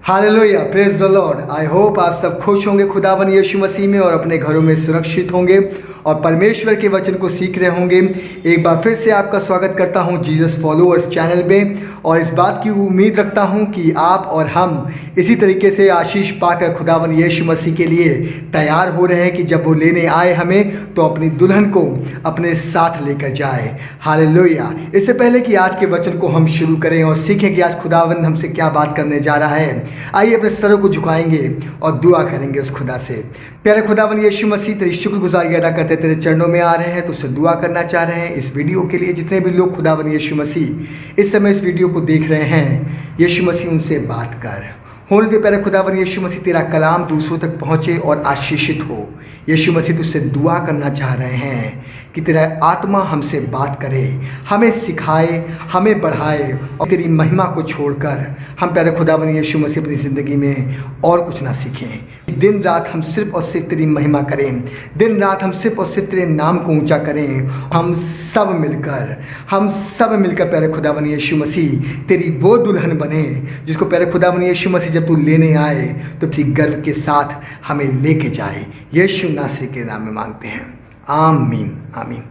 Hallelujah, praise the Lord. I hope आप सब खुश होंगे खुदावन यीशु मसीह में और अपने घरों में सुरक्षित होंगे और परमेश्वर के वचन को सीख रहे होंगे। एक बार फिर से आपका स्वागत करता हूं जीसस फॉलोअर्स चैनल में और इस बात की उम्मीद रखता हूं कि आप और हम इसी तरीके से आशीष पाकर खुदावन यीशु मसीह के लिए तैयार हो रहे हैं कि जब वो लेने आए हमें तो अपनी दुल्हन को अपने साथ लेकर जाए। हालेलुया। इससे पहले कि आज के वचन को हम शुरू करें और सीखें कि आज खुदावन हमसे क्या बात करने जा रहा है, आइए अपने सरों को झुकाएंगे और दुआ करेंगे उस खुदा से। प्यारे खुदावन यीशु मसीह, तेरी शुक्रगुजारी अदा करते तेरे चरणों में आ रहे हैं, तुझसे दुआ करना चाह रहे हैं इस वीडियो के लिए। जितने भी लोग खुदावन यीशु मसीह इस समय इस वीडियो को देख रहे हैं, यीशु मसीह उनसे बात कर। होने दे प्यारे खुदावन यीशु मसीह, तेरा कलाम दूसरों तक पहुँचे और आशीषित हो। यीशु मसीह तुझसे दुआ करना चाह रहे हैं कि तेरा आत्मा हमसे बात करे, हमें सिखाए, हमें बढ़ाए और तेरी महिमा को छोड़कर हम प्यारे खुदावन यीशु मसीह अपनी ज़िंदगी में और कुछ ना सीखें। दिन रात हम सिर्फ और सिर्फ तेरी महिमा करें, दिन रात हम सिर्फ और सिर्फ तेरे नाम को ऊंचा करें। हम सब मिलकर प्यारे खुदावन यीशु मसीह तेरी वो दुल्हन बने जिसको प्यारे खुदावन यीशु मसीह जब तू लेने आए तो किसी गर्व के साथ हमें लेके जाए। यीशु नासरी के नाम में मांगते हैं, आमीन आमीन।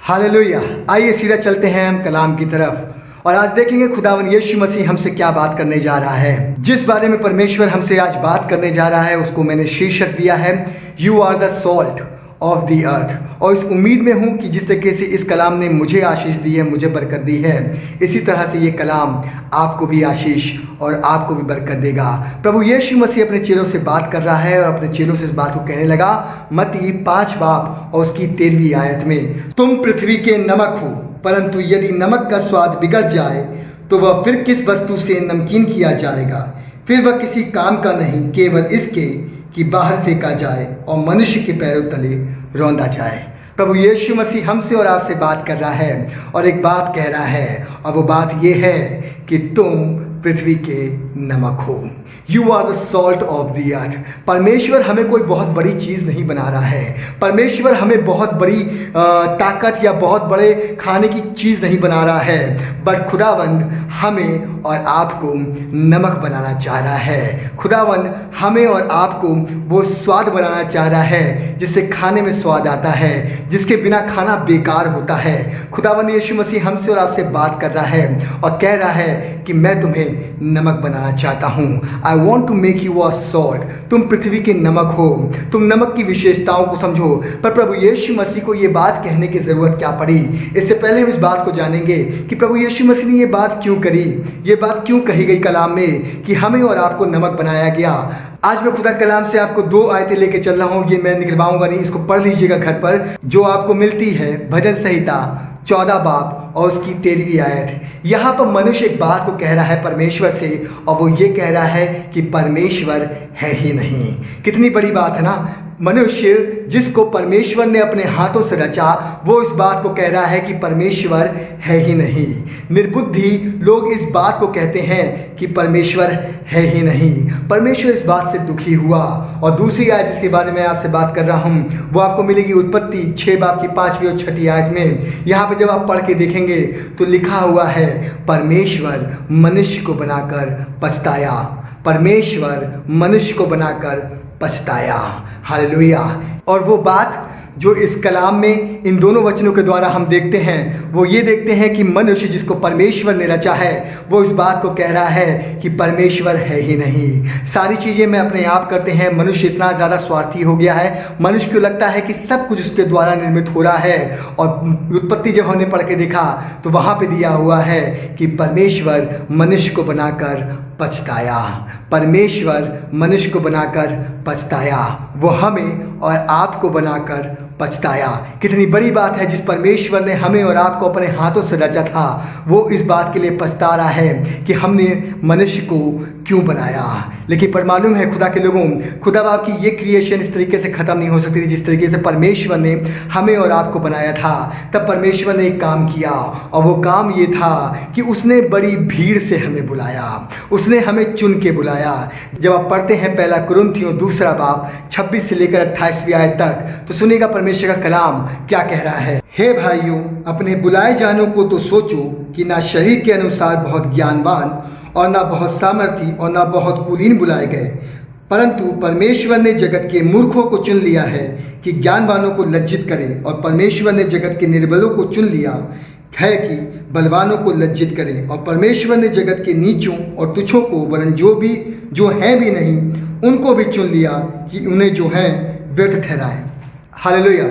हालेलुया। आइए सीधा चलते हैं हम कलाम की तरफ और आज देखेंगे खुदावन यीशु मसीह हमसे क्या बात करने जा रहा है। जिस बारे में परमेश्वर हमसे आज बात करने जा रहा है उसको मैंने शीर्षक दिया है, you are the salt of the earth. और इस उम्मीद में हूँ कि जिस तरीके से इस कलाम ने मुझे आशीष दी है, मुझे बरकत दी है, इसी तरह से ये कलाम आपको भी आशीष और आपको भी बरकत देगा। प्रभु यीशु मसीह अपने चेलों से बात कर रहा है और अपने चेलों से इस बात को कहने लगा। मत्ती 5 बाब और उसकी 13वीं आयत में, तुम पृथ्वी के नमक हो, परंतु यदि नमक का स्वाद बिगड़ जाए तो वह फिर किस वस्तु से नमकीन किया जाएगा? फिर वह किसी काम का नहीं, केवल इसके कि बाहर फेंका जाए और मनुष्य के पैरों तले रौंदा जाए। प्रभु यीशु मसीह हमसे और आपसे बात कर रहा है और एक बात कह रहा है और वो बात ये है कि तुम पृथ्वी के नमक हो। You are the salt of the earth. परमेश्वर हमें कोई बहुत बड़ी चीज़ नहीं बना रहा है। परमेश्वर हमें बहुत बड़ी ताकत या बहुत बड़े खाने की चीज़ नहीं बना रहा है, बट खुदावंद हमें और आपको नमक बनाना चाह रहा है। खुदावंद हमें और आपको वो स्वाद बनाना चाह रहा है जिससे खाने में स्वाद आता है, जिसके बिना खाना बेकार होता है। खुदावंद यीशु मसीह हमसे और आपसे बात कर रहा है और कह रहा है कि मैं तुम्हें नमक बनाना चाहता हूँ। I want to make you a salt. तुम पृथ्वी के नमक हो, तुम नमक की विशेषताओं को समझो। पर प्रभु यीशु मसीह को ये बात कहने की ज़रूरत क्या पड़ी? इससे पहले हम इस बात को जानेंगे कि प्रभु यीशु मसीह ने ये बात क्यों करी, ये बात क्यों कही गई कलाम में कि हमें और आपको नमक बनाया गया। आज मैं खुदा कलाम से आपको 2 आयतें लेके चल रहा हूँ। ये मैं निकलवाऊंगा नहीं, इसको पढ़ लीजिएगा घर पर, जो आपको मिलती है भजन संहिता 14 बाब और उसकी 13वीं आयत। यहाँ पर मनुष्य एक बात को कह रहा है परमेश्वर से और वो ये कह रहा है कि परमेश्वर है ही नहीं। कितनी बड़ी बात है ना। मनुष्य जिसको परमेश्वर ने अपने हाथों से रचा वो इस बात को कह रहा है कि परमेश्वर है ही नहीं। निर्बुद्धि लोग इस बात को कहते हैं कि परमेश्वर है ही नहीं। परमेश्वर इस बात से दुखी हुआ। और दूसरी आयत जिसके बारे में आपसे बात कर रहा हूँ वो आपको मिलेगी उत्पत्ति 6 बाब की 5वीं और 6ठी आयत में। यहाँ पर जब आप पढ़ के देखेंगे तो लिखा हुआ है, परमेश्वर मनुष्य को बनाकर पछताया। परमेश्वर मनुष्य को बनाकर पछताया। हालेलुया। और वो बात जो इस कलाम में इन दोनों वचनों के द्वारा हम देखते हैं वो ये देखते हैं कि मनुष्य जिसको परमेश्वर ने रचा है वो इस बात को कह रहा है कि परमेश्वर है ही नहीं। सारी चीज़ें मैं अपने आप करते हैं। मनुष्य इतना ज़्यादा स्वार्थी हो गया है, मनुष्य को लगता है कि सब कुछ उसके द्वारा निर्मित हो रहा है। और उत्पत्ति जब हमने पढ़ के देखा तो वहाँ पे दिया हुआ है कि परमेश्वर मनुष्य को बनाकर पछताया। परमेश्वर मनुष्य को बनाकर पछताया, वो हमें और आपको बनाकर पछताया। कितनी बड़ी बात है। जिस परमेश्वर ने हमें और आपको अपने हाथों से रचा था वो इस बात के लिए पछता रहा है कि हमने मनुष्य को क्यों बनाया। लेकिन पर मालूम है खुदा के लोगों, खुदा बाप की ये क्रिएशन इस तरीके से ख़त्म नहीं हो सकती थी जिस तरीके से परमेश्वर ने हमें और आपको बनाया था। तब परमेश्वर ने एक काम किया और वो काम ये था कि उसने बड़ी भीड़ से हमें बुलाया, उसने हमें चुन के बुलाया। जब आप पढ़ते हैं 1 कुरिन्थियों 2 बाब 26 से लेकर 28वीं आयत तक तो सुनिएगा परमेश्वर का कलाम क्या कह रहा है। हे भाइयों, अपने बुलाए जानों को तो सोचो कि ना शरीर के अनुसार बहुत ज्ञानवान और ना बहुत सामर्थी और ना बहुत कुलीन बुलाए गए, परंतु परमेश्वर ने जगत के मूर्खों को चुन लिया है कि ज्ञानवानों को लज्जित करे, और परमेश्वर ने जगत के निर्बलों को चुन लिया है कि बलवानों को लज्जित करें, और परमेश्वर ने जगत के नीचों और तुच्छों को वरन जो हैं भी नहीं उनको भी चुन लिया कि उन्हें जो हैं व्यर्थ ठहराए। हालेलुया।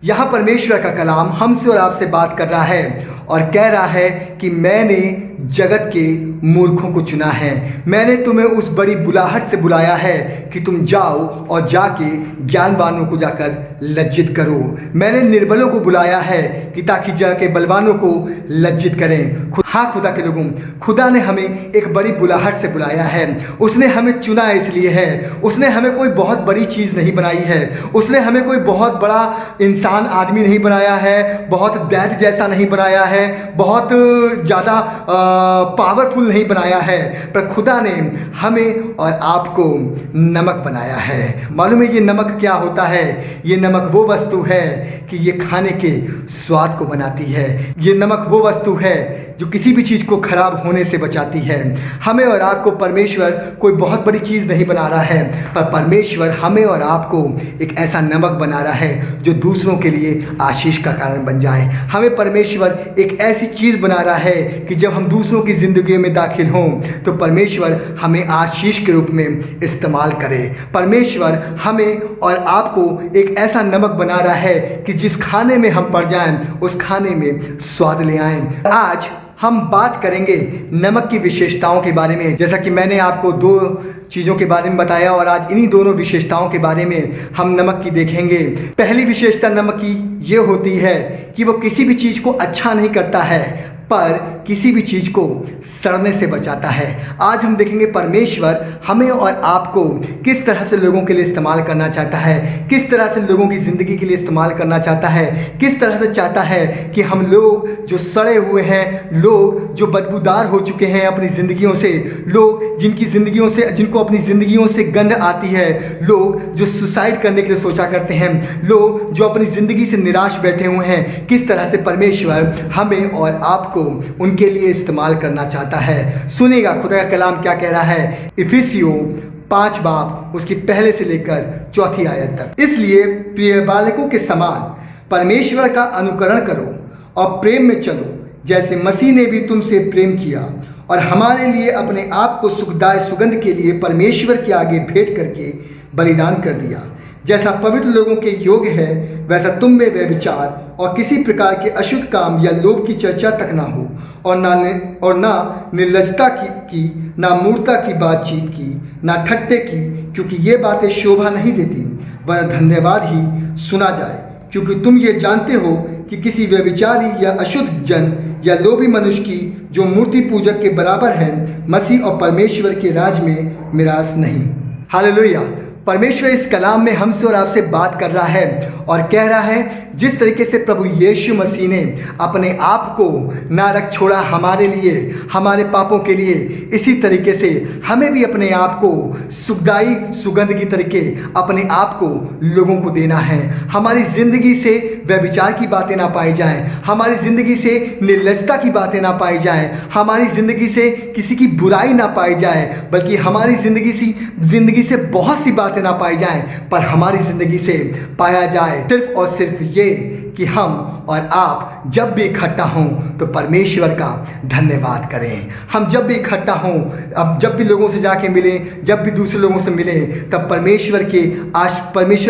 यहाँ परमेश्वर का कलाम हमसे और आपसे बात कर रहा है और कह रहा है कि मैंने जगत के मूर्खों को चुना है, मैंने तुम्हें उस बड़ी बुलाहट से बुलाया है कि तुम जाओ और जाके ज्ञानवानों को जाकर लज्जित करो। मैंने निर्बलों को बुलाया है कि ताकि जाके बलवानों को लज्जित करें। हाँ खुदा के लोगों, खुदा ने हमें एक बड़ी बुलाहट से बुलाया है। उसने हमें चुना इसलिए है, उसने हमें कोई बहुत बड़ी चीज़ नहीं बनाई है, उसने हमें कोई बहुत बड़ा इंसान आदमी नहीं बनाया है, बहुत दैत्य जैसा नहीं बनाया है, बहुत ज़्यादा पावरफुल नहीं बनाया है, पर खुदा ने हमें और आपको नमक बनाया है। मालूम है ये नमक क्या होता है? ये नमक वो वस्तु है कि ये खाने के स्वाद को बनाती है। ये नमक वो वस्तु है जो किसी भी चीज़ को खराब होने से बचाती है। हमें और आपको परमेश्वर कोई बहुत बड़ी चीज़ नहीं बना रहा है, पर परमेश्वर हमें और आपको एक ऐसा नमक बना रहा है जो दूसरों के लिए आशीष का कारण बन जाए। हमें परमेश्वर एक ऐसी चीज़ बना रहा है कि जब हम दूसरों की ज़िंदगी में दाखिल हों तो परमेश्वर हमें आशीष के रूप में इस्तेमाल करे। परमेश्वर हमें और आपको एक ऐसा नमक बना रहा है कि जिस खाने में हम पड़ जाएं उस खाने में स्वाद ले आएं। आज हम बात करेंगे नमक की विशेषताओं के बारे में। जैसा कि मैंने आपको दो चीज़ों के बारे में बताया और आज इन्हीं दोनों विशेषताओं के बारे में हम नमक की देखेंगे। पहली विशेषता नमक की ये होती है कि वो किसी भी चीज़ को अच्छा नहीं करता है पर किसी भी चीज़ को सड़ने से बचाता है। आज हम देखेंगे परमेश्वर हमें और आपको किस तरह से लोगों के लिए इस्तेमाल करना चाहता है, किस तरह से लोगों की ज़िंदगी के लिए इस्तेमाल करना चाहता है, किस तरह से चाहता है कि हम लोग जो सड़े हुए हैं, लोग जो बदबूदार हो चुके हैं अपनी ज़िंदगियों से, लोग जिनको अपनी ज़िंदगियों से गंध आती है, लोग जो सुसाइड करने के लिए सोचा करते हैं, लोग जो अपनी ज़िंदगी से निराश बैठे हुए हैं, किस तरह से परमेश्वर हमें और आपको उनके लिए इस्तेमाल करना चाहता है। सुनिएगा खुदा का कलाम क्या कह रहा है। इफिसियों 5 बाब उसकी पहले से लेकर 4 आयत तक। इसलिए प्रिय बालकों के समान परमेश्वर का अनुकरण करो और प्रेम में चलो, जैसे मसीह ने भी तुमसे प्रेम किया और हमारे लिए अपने आप को सुखदायक सुगंध के लिए परमेश्वर के आगे भेंट करके बलिदान कर दिया। जैसा पवित्र लोगों के योग्य है वैसा तुम में व्यभिचार और किसी प्रकार के अशुद्ध काम या लोभ की चर्चा तक ना हो, और ना निर्लज्जता की ना मूर्खता की बातचीत की, ना ठट्टे की, क्योंकि ये बातें शोभा नहीं देती, वरन धन्यवाद ही सुना जाए। क्योंकि तुम ये जानते हो कि किसी व्यभिचारी या अशुद्ध जन या लोभी मनुष्य की जो मूर्ति पूजक के बराबर है मसीह और परमेश्वर के राज में मिरास नहीं। हालेलुया। परमेश्वर इस कलाम में हमसे और आपसे बात कर रहा है और कह रहा है जिस तरीके से प्रभु यीशु मसीह ने अपने आप को ना रख छोड़ा हमारे लिए, हमारे पापों के लिए, इसी तरीके से हमें भी अपने आप को सुखदाई सुगंध की तरीके अपने आप को लोगों को देना है। हमारी ज़िंदगी से व्यभिचार की बातें ना पाई जाएं, हमारी ज़िंदगी से निर्लज्जता की बातें ना पाई जाएं, हमारी ज़िंदगी से किसी की बुराई ना पाई जाए, बल्कि हमारी ज़िंदगी से बहुत सी बातें ना पाई जाएं, पर हमारी ज़िंदगी से पाया जाए सिर्फ और सिर्फ ये कि हम और आप जब भी इकट्ठा हों तो परमेश्वर का धन्यवाद करें। हम जब भी इकट्ठा हों, अब जब भी लोगों से जाके मिलें, जब भी दूसरे लोगों से मिलें, तब परमेश्वर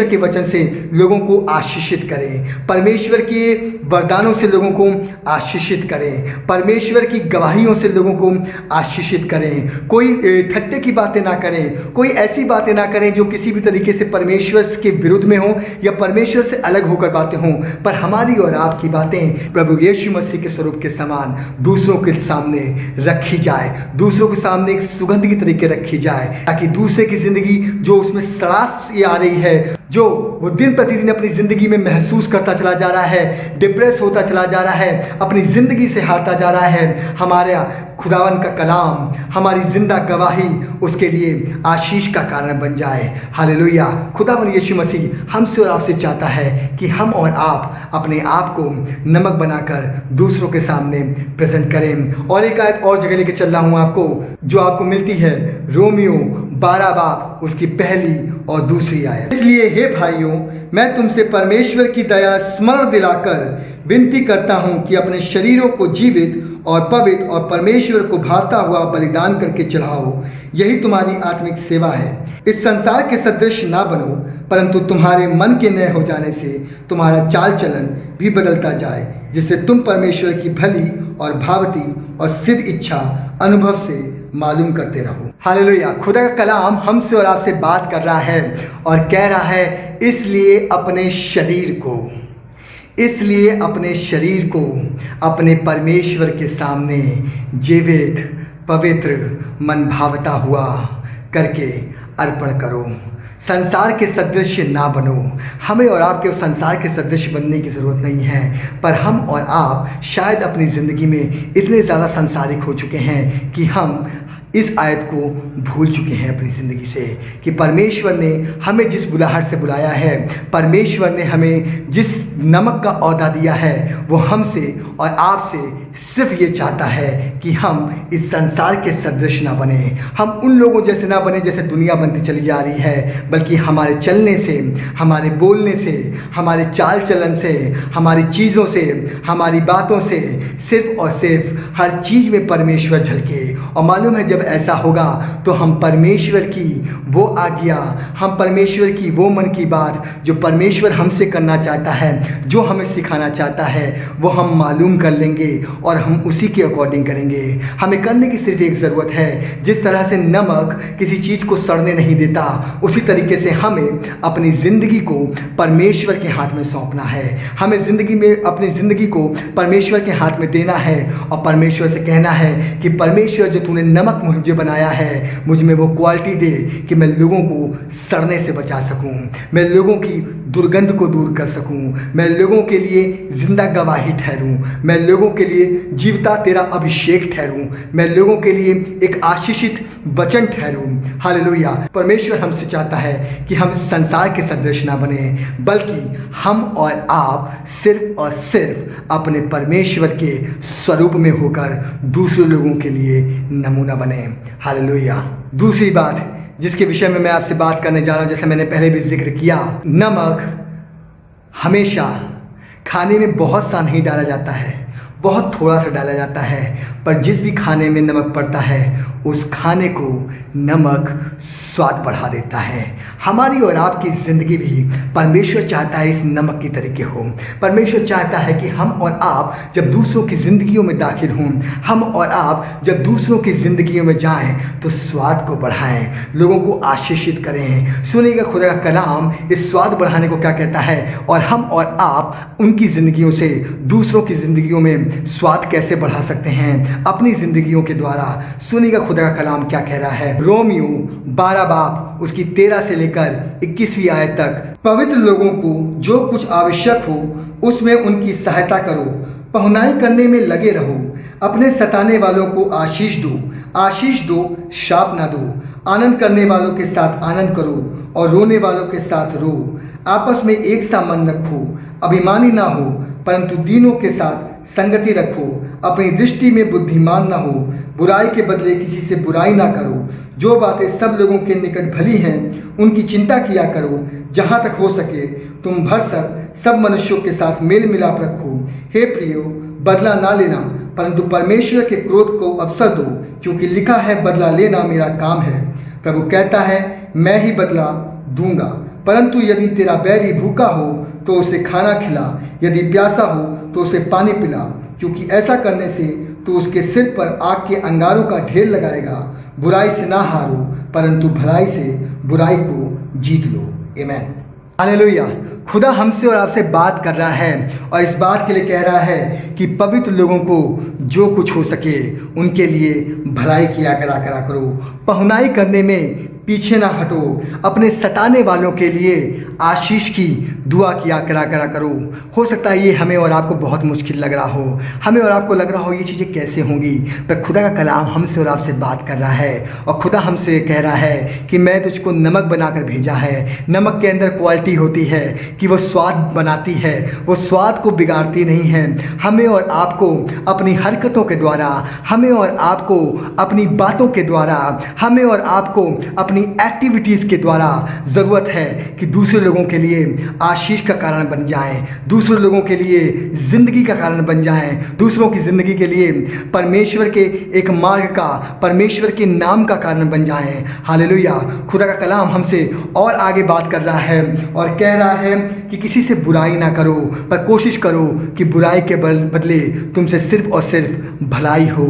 के वचन से लोगों को आशीषित करें, परमेश्वर के वरदानों से लोगों को आशीषित करें, परमेश्वर की गवाहियों से लोगों को आशीषित करें। कोई ठट्टे की बातें ना करें, कोई ऐसी बातें ना करें जो किसी भी तरीके से परमेश्वर के विरुद्ध में हो या परमेश्वर से अलग होकर बातें हों, पर हमारी और आपकी बातें प्रभु यीशु मसीह के स्वरूप के समान दूसरों के सामने रखी जाए, दूसरों के सामने एक सुगंध की तरीके रखी जाए, ताकि दूसरे की ज़िंदगी जो उसमें सड़ास आ रही है, जो वो दिन प्रतिदिन अपनी ज़िंदगी में महसूस करता चला जा रहा है, डिप्रेस होता चला जा रहा है, अपनी ज़िंदगी से हारता जा रहा है, हमारे खुदावन का कलाम, हमारी जिंदा गवाही उसके लिए आशीष का कारण बन जाए। हालेलुया। खुदावन यीशु मसीह हमसे और आपसे चाहता है कि हम और आप अपने आप को नमक बनाकर दूसरों के सामने प्रेजेंट करें। और एक आयत और जगह लेके चल रहा हूँ आपको, जो आपको मिलती है रोमियो 12 बाब उसकी पहली और दूसरी आयत। इसलिए हे भाइयों, मैं तुमसे परमेश्वर की दया स्मरण दिलाकर विनती करता हूं कि अपने शरीरों को जीवित और पवित्र और परमेश्वर को भाता हुआ बलिदान करके चढ़ाओ, यही तुम्हारी आत्मिक सेवा है। इस संसार के सदृश ना बनो, परंतु तुम्हारे मन के नए हो जाने से तुम्हारा चाल चलन भी बदलता जाए, जिससे तुम परमेश्वर की भली और भावती और सिद्ध इच्छा अनुभव से मालूम करते रहो। हालेलुया। खुदा का कलाम हमसे और आपसे बात कर रहा है और कह रहा है, इसलिए अपने शरीर को अपने परमेश्वर के सामने जीवित पवित्र मन भावता हुआ करके अर्पण करो। संसार के सदृश ना बनो। हमें और आपके उस संसार के सदृश बनने की ज़रूरत नहीं है, पर हम और आप शायद अपनी ज़िंदगी में इतने ज़्यादा संसारिक हो चुके हैं कि हम इस आयत को भूल चुके हैं अपनी ज़िंदगी से, कि परमेश्वर ने हमें जिस बुलाहट से बुलाया है, परमेश्वर ने हमें जिस नमक का औहदा दिया है, वो हमसे और आपसे सिर्फ ये चाहता है कि हम इस संसार के सदृश ना बने, हम उन लोगों जैसे ना बने जैसे दुनिया बनती चली जा रही है, बल्कि हमारे चलने से, हमारे बोलने से, हमारे चाल चलन से, हमारी चीज़ों से, हमारी बातों से सिर्फ और सिर्फ हर चीज़ में परमेश्वर झलके। और मालूम है, जब ऐसा होगा तो हम परमेश्वर की वो आज्ञा, हम परमेश्वर की वो मन की बात जो परमेश्वर हमसे करना चाहता है, जो हमें सिखाना चाहता है, वो हम मालूम कर लेंगे और हम उसी के अकॉर्डिंग करेंगे। हमें करने की सिर्फ एक ज़रूरत है, जिस तरह से नमक किसी चीज़ को सड़ने नहीं देता, उसी तरीके से हमें अपनी ज़िंदगी को परमेश्वर के हाथ में सौंपना है। हमें ज़िंदगी में अपनी ज़िंदगी को परमेश्वर के हाथ में देना है और परमेश्वर से कहना है कि परमेश्वर, जो तूने नमक मुझे बनाया है, मुझ में वो क्वालिटी दे कि मैं लोगों को सड़ने से बचा सकूं, मैं लोगों की दुर्गंध को दूर कर सकूं, मैं लोगों के लिए जिंदा गवाही ठहरूं, मैं लोगों के लिए जीवता तेरा अभिषेक ठहरूं, मैं लोगों के लिए एक आशीषित वचन ठहरूं। हालेलुया। परमेश्वर हमसे चाहता है कि हम संसार के सदृश ना बने, बल्कि हम और आप सिर्फ और सिर्फ अपने परमेश्वर के स्वरूप में होकर दूसरे लोगों के लिए नमूना बने। हालेलुया। दूसरी बात जिसके विषय में मैं आपसे बात करने जा रहा हूँ, जैसे मैंने पहले भी जिक्र किया, नमक हमेशा खाने में बहुत सा नहीं डाला जाता है, बहुत थोड़ा सा डाला जाता है, पर जिस भी खाने में नमक पड़ता है उस खाने को नमक स्वाद बढ़ा देता है। हमारी और आपकी ज़िंदगी भी परमेश्वर चाहता है इस नमक की तरीके हो। परमेश्वर चाहता है कि हम और आप जब दूसरों की ज़िंदगियों में दाखिल हों, हम और आप जब दूसरों की ज़िंदगियों में जाएं तो स्वाद को बढ़ाएं, लोगों को आशीषित करें। सुनिएगा खुदा का कलाम इस स्वाद बढ़ाने को क्या कहता है, और हम और आप उनकी ज़िंदगियों से दूसरों की ज़िंदगियों में स्वाद कैसे बढ़ा सकते हैं अपनी ज़िंदगियों के द्वारा। सुनिएगा खुदा का कलाम क्या कह रहा है। रोमियो 12 बाब उसकी 13 से लेकर 21वीं आयत तक, पवित्र लोगों को जो कुछ आवश्यक हो उसमें उनकी सहायता करो, पहुनाई करने में लगे रहो, अपने सताने वालों को आशीष दो, शाप ना दो, आनंद करने वालों के साथ आनंद करो और रोने वालों के साथ रो, आपस में एक सा मन रखो, अभिमानी ना हो परंतु दीनों के साथ संगति रखो, अपनी दृष्टि में बुद्धिमान ना हो, बुराई के बदले किसी से बुराई ना करो, जो बातें सब लोगों के निकट भली हैं उनकी चिंता किया करो, जहाँ तक हो सके तुम भरसक सब मनुष्यों के साथ मेल मिलाप रखो। हे प्रियो, बदला ना लेना परंतु परमेश्वर के क्रोध को अवसर दो, क्योंकि लिखा है, बदला लेना मेरा काम है, प्रभु कहता है, मैं ही बदला दूंगा। परंतु यदि तेरा बैरी भूखा हो तो उसे खाना खिला, यदि प्यासा हो तो उसे पानी पिला, क्योंकि ऐसा करने से तो उसके सिर पर आग के अंगारों का ढेर लगाएगा। बुराई से ना हारो परंतु भलाई से बुराई को जीत लो। आमीन। हालेलुया। खुदा हमसे और आपसे बात कर रहा है और इस बात के लिए कह रहा है कि पवित्र लोगों को जो कुछ हो सके उनके लिए भलाई किया करा करो, पहुनाई करने में पीछे ना हटो। अपने सताने वालों के लिए आशीष की दुआ किया करा करो। हो सकता है ये हमें और आपको बहुत मुश्किल लग रहा हो, हमें और आपको लग रहा हो ये चीज़ें कैसे होंगी, पर खुदा का कलाम हमसे और आपसे बात कर रहा है और खुदा हमसे कह रहा है कि मैं तुझको नमक बनाकर भेजा है। नमक के अंदर क्वालिटी होती है कि वो स्वाद बनाती है, वो स्वाद को बिगाड़ती नहीं है। हमें और आपको अपनी हरकतों के द्वारा, हमें और आपको अपनी बातों के द्वारा, हमें और आपको अपनी एक्टिविटीज़ के द्वारा ज़रूरत है कि दूसरे लोगों के लिए आशीष का कारण बन जाएं, दूसरे लोगों के लिए ज़िंदगी का कारण बन जाएं, दूसरों की ज़िंदगी के लिए परमेश्वर के एक मार्ग का, परमेश्वर के नाम का कारण बन जाएं। हालेलुया। खुदा का कलाम हमसे और आगे बात कर रहा है और कह रहा है कि किसी से बुराई ना करो, पर कोशिश करो कि बुराई के बदले तुमसे सिर्फ और सिर्फ भलाई हो।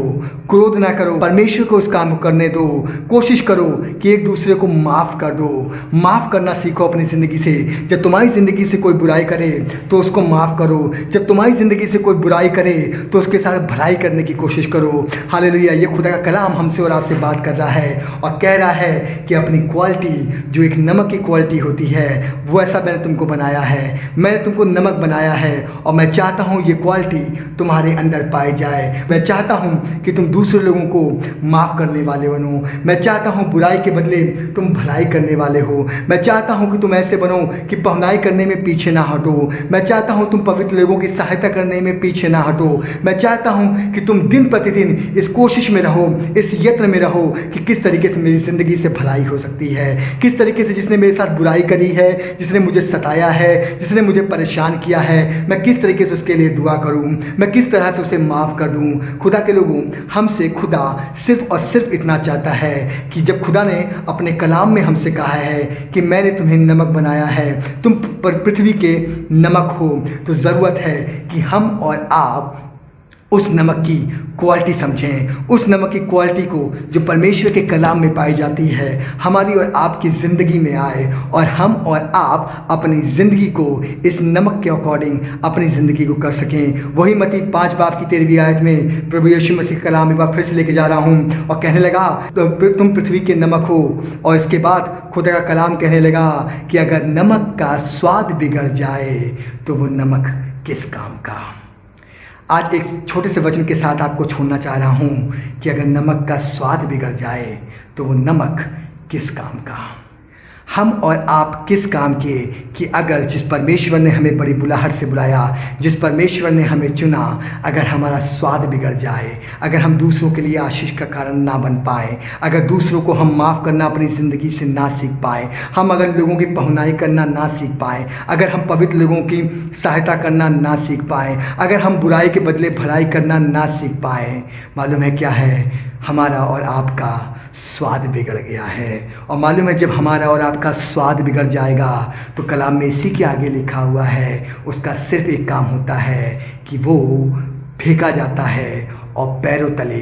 क्रोध ना करो, परमेश्वर को उस काम को करने दो। कोशिश करो कि एक दूसरे को माफ़ कर दो। माफ़ करना सीखो अपनी ज़िंदगी से। जब तुम्हारी ज़िंदगी से कोई बुराई करे तो उसको माफ़ करो। जब तुम्हारी ज़िंदगी से कोई बुराई करे तो उसके साथ भलाई करने की कोशिश करो। हालेलुया। ये खुदा का कलाम हमसे और आपसे बात कर रहा है और कह रहा है कि अपनी क्वालिटी, जो एक नमक की क्वालिटी होती है, वो ऐसा मैंने तुमको बनाया है। मैंने तुमको नमक बनाया है और मैं चाहता हूँ ये क्वालिटी तुम्हारे अंदर पाई जाए। मैं चाहता हूँ कि तुम दूसरे लोगों को माफ़ करने वाले बनो। मैं चाहता हूँ बुराई के बदले तुम भलाई करने वाले हो। मैं चाहता हूँ कि तुम ऐसे बनो कि पहनाई करने में पीछे ना हटो। मैं चाहता हूँ तुम पवित्र लोगों की सहायता करने में पीछे ना हटो। मैं चाहता हूँ कि तुम दिन प्रतिदिन इस कोशिश में रहो, इस यत्न में रहो कि किस तरीके से मेरी ज़िंदगी से भलाई हो सकती है, किस तरीके से जिसने मेरे साथ बुराई करी है, जिसने मुझे सताया है, जिसने मुझे परेशान किया है, मैं किस तरीके से उसके लिए दुआ करूँ, मैं किस तरह से उसे माफ़ कर दूँ। खुदा के लोगों, हमसे खुदा सिर्फ और सिर्फ इतना चाहता है कि जब खुदा ने अपने कलाम में हमसे कहा है कि मैंने तुम्हें नमक बनाया है, तुम पर पृथ्वी के नमक हो, तो ज़रूरत है कि हम और आप उस नमक की क्वालिटी समझें। उस नमक की क्वालिटी को जो परमेश्वर के कलाम में पाई जाती है हमारी और आपकी ज़िंदगी में आए और हम और आप अपनी ज़िंदगी को इस नमक के अकॉर्डिंग अपनी ज़िंदगी को कर सकें। वही मत्ती 5 बाब की 13वीं आयत में प्रभु यीशु मसीह के कलाम एक बार फिर से लेके जा रहा हूँ और कहने लगा तो तुम पृथ्वी के नमक हो। और इसके बाद खुदा का कलाम कहने लगा कि अगर नमक का स्वाद बिगड़ जाए तो वो नमक किस काम का। आज एक छोटे से वचन के साथ आपको छोड़ना चाह रहा हूँ कि अगर नमक का स्वाद बिगड़ जाए तो वो नमक किस काम का। हम और आप किस काम के कि अगर जिस परमेश्वर ने हमें बड़ी बुलाहट से बुलाया, जिस परमेश्वर ने हमें चुना, अगर हमारा स्वाद बिगड़ जाए, अगर हम दूसरों के लिए आशीष का कारण ना बन पाए, अगर दूसरों को हम माफ़ करना अपनी ज़िंदगी से ना सीख पाए, हम अगर लोगों की पहुनाई करना ना सीख पाए, अगर हम पवित्र लोगों की सहायता करना ना सीख पाए, अगर हम बुराई के बदले भलाई करना ना सीख पाए, मालूम है क्या है, हमारा और आपका स्वाद बिगड़ गया है। और मालूम है जब हमारा और आपका स्वाद बिगड़ जाएगा तो कलाम में इसी के आगे लिखा हुआ है, उसका सिर्फ एक काम होता है कि वो फेंका जाता है और पैरों तले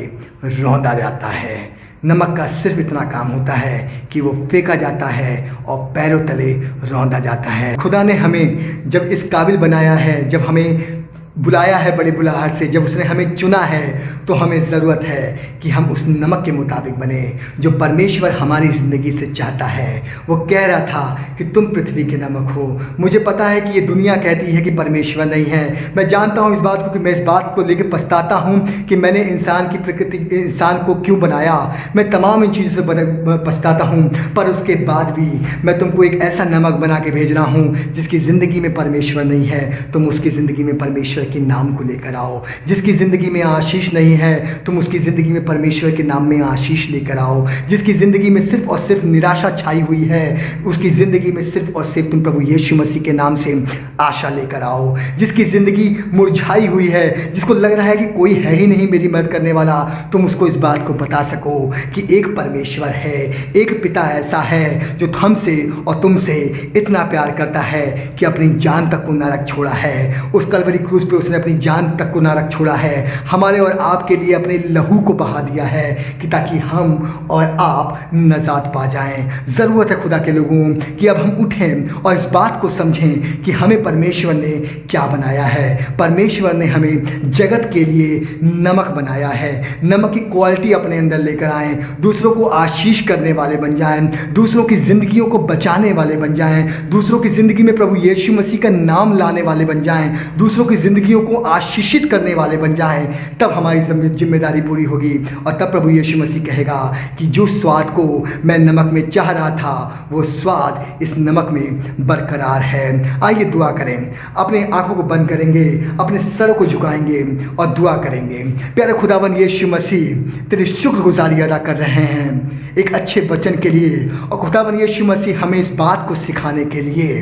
रौंदा जाता है। नमक का सिर्फ इतना काम होता है कि वो फेंका जाता है और पैरों तले रौंदा जाता है। खुदा ने हमें जब इस काबिल बनाया है, जब हमें बुलाया है बड़ी बुलाहट से, जब उसने हमें चुना है, तो हमें ज़रूरत है कि हम उस नमक के मुताबिक बने जो परमेश्वर हमारी ज़िंदगी से चाहता है। वो कह रहा था कि तुम पृथ्वी के नमक हो। मुझे पता है कि ये दुनिया कहती है कि परमेश्वर नहीं है। मैं जानता हूँ इस बात को कि मैं इस बात को लेकर पछताता हूँ कि मैंने इंसान की प्रकृति, इंसान को क्यों बनाया। मैं तमाम इन चीज़ों से पछताता हूँ, पर उसके बाद भी मैं तुमको एक ऐसा नमक बना के भेज रहा हूँ जिसकी ज़िंदगी में परमेश्वर नहीं है, तुम उसकी ज़िंदगी में परमेश्वर के नाम को लेकर आओ। जिसकी ज़िंदगी में आशीष नहीं है, तुम उसकी ज़िंदगी में परमेश्वर के नाम में आशीष लेकर आओ। जिसकी ज़िंदगी में सिर्फ और सिर्फ निराशा छाई हुई है, उसकी ज़िंदगी में सिर्फ और सिर्फ तुम प्रभु यीशु मसीह के नाम से आशा लेकर आओ। जिसकी ज़िंदगी मुरझाई हुई है, जिसको लग रहा है कि कोई है ही नहीं मेरी मदद करने वाला, तुम उसको इस बात को बता सको कि एक परमेश्वर है, एक पिता ऐसा है जो हमसे और तुमसे इतना प्यार करता है कि अपनी जान तक को नरक छोड़ा है। उस कलवरी क्रूस पे उसने अपनी जान तक को ना रख छोड़ा है, हमारे और आपके लिए अपने लहू को बहा दिया है कि ताकि हम और आप नजात पा जाएं। ज़रूरत है खुदा के लोगों कि अब हम उठें और इस बात को समझें कि हमें परमेश्वर ने क्या बनाया है। परमेश्वर ने हमें जगत के लिए नमक बनाया है। नमक की क्वालिटी अपने अंदर लेकर आएँ, दूसरों को आशीष करने वाले बन जाएं, दूसरों की ज़िंदगियों को बचाने वाले बन जाएं, दूसरों की ज़िंदगी में प्रभु यीशु मसीह का नाम लाने वाले बन जाएं, दूसरों की ज़िंदगियों को आशीषित करने वाले बन जाएं। तब हमारी जिम्मेदारी पूरी होगी और तब प्रभु यीशु मसीह कहेगा कि जो स्वाद को मैं नमक में चाह रहा था वो स्वाद इस नमक में बरकरार है। आइए दुआ करें, अपने आंखों को बंद करेंगे, अपने सरों को झुकाएंगे और दुआ करेंगे। प्यारे खुदावन यीशु मसीह, तेरी शुक्रगुजारी अदा कर रहे हैं एक अच्छे वचन के लिए, और खुदावन यीशु मसीह हमें इस बात को सिखाने के लिए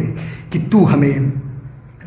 कि तू हमें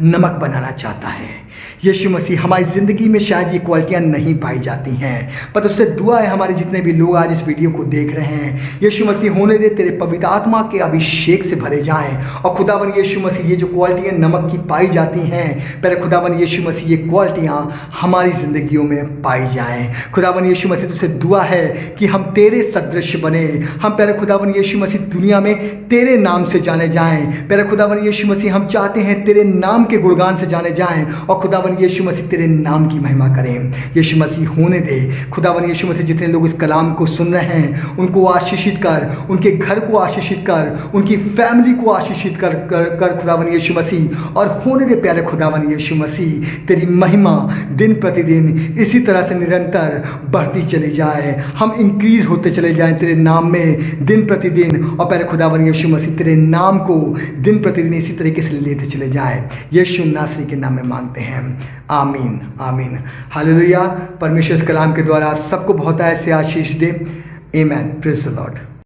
नमक बनाना चाहता है। यीशु मसीह, हमारी ज़िंदगी में शायद ये क्वालिटियाँ नहीं पाई जाती हैं, पर उससे दुआ है हमारे जितने भी लोग आज इस वीडियो को देख रहे हैं, यीशु मसीह होने दे तेरे पवित्र आत्मा के अभिषेक से भरे जाएं। और खुदावन यीशु मसीह, ये जो क्वालिटियाँ नमक की पाई जाती हैं, पहले खुदावन यीशु मसीह ये क्वालिटियाँ हमारी ज़िंदगियों में पाई जाएँ। खुदावन यीशु मसीह, तुझसे दुआ है कि हम तेरे सदृश बने, हम पहले खुदावन यीशु मसीह दुनिया में तेरे नाम से जाने जाएँ। पहले खुदावन यीशु मसीह, हम चाहते हैं तेरे नाम के गुणगान से जाने जाएँ, और खुदावन यीशु मसीह तेरे नाम की महिमा करें। यीशु मसीह होने दे खुदावन यीशु मसीह, जितने लोग इस कलाम को सुन रहे हैं उनको आशीषित कर, उनके घर को आशीषित कर, उनकी फैमिली को आशीषित कर खुदावन यीशु मसीह। और होने दे प्यारे खुदावन यीशु मसीह, तेरी महिमा दिन प्रतिदिन इसी तरह से निरंतर बढ़ती चली जाए, हम इंक्रीज होते चले जाएं तेरे नाम में दिन प्रतिदिन। और प्यारे खुदावन यीशु मसीह, तेरे नाम को दिन प्रतिदिन इसी तरीके से लेते चले जाएं। यीशु नासरी के नाम में मांगते हैं, आमीन आमीन। हालेलुया। परमेश्वर इस कलाम के द्वारा सबको बहुत ऐसे आशीष दे। आमीन। Praise the Lord.